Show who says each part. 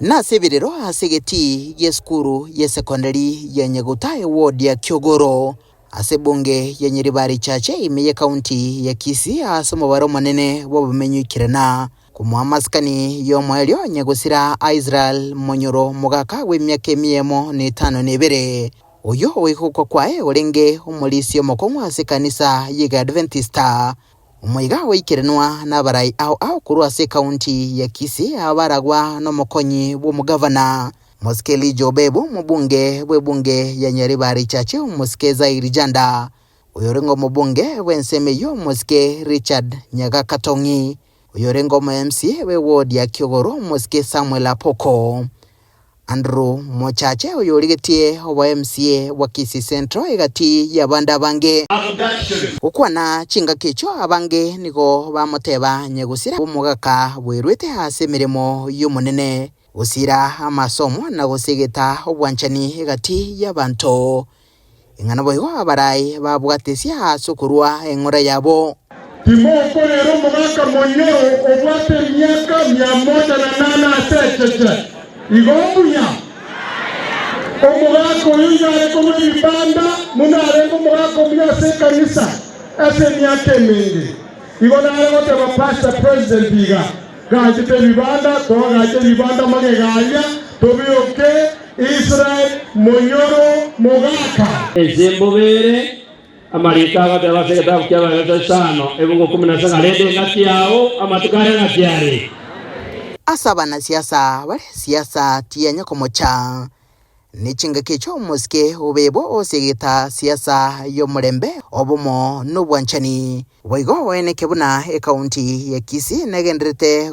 Speaker 1: na sebiriro asegeti yeskuru ya sekondari ya Nyagutai ward ya Kyogoro ase bunge ya Nyiribari Chache imeye kaunti ya Kisii ase mubaro manene wabumenyukirana kumwamaskani yomwelyo Nyagusira Israel Monyoro mugaka w'emyaka 152 uyo wikukwa kwae urenge umulisi omokongwa ase kanisa yiga Adventista umuiga wikirenwa n'abarai au kuru ase kaunti ya Kisii abaragwa n'omukonyi w'omugavana Muskeli Jobebu mubunge w'ebunge ya Nyiribari Chache Muskeza Irijanda uyorengo mubunge w'ensemeyo Muske Richard Nyagakatongi uyorengo MCA we ward ya Kyogoro Muske Samuel Apoko Andrew Mochache uyorigetie wa MCA wa Kisii Central igati ya banda bange ukwana chinga kicho abange nigo bamuteba Nyagusira umugaka bwerwete hase mirimo y'umunene usira amasomo na gusegeta obwanchani igati y'abantu ingana boyo abarai babwatesia asukurwa engora yabo
Speaker 2: Timoko rero mugaka Monyoro obwate myaka 108 asecheche igombunya omugaka oyunjare kono ibanda munarengo mugaka myase kanisa ase myaka mingi igona aregote ba pastor president biga gajite ibanda to gajite ibanda mageganya tobioke Israel Monyoro mugaka
Speaker 3: ezimbobere amarika de la secretaria que va a sano ebugo combinación arede ngati yao amatukare ngati yare
Speaker 1: asaba na siasa bale siasa tianya komocha nichinga kicho Muske ubebo osegeta siasa yomurembe obumo n'obwanchani boigo wene kebuna e county ya Kisii negendrete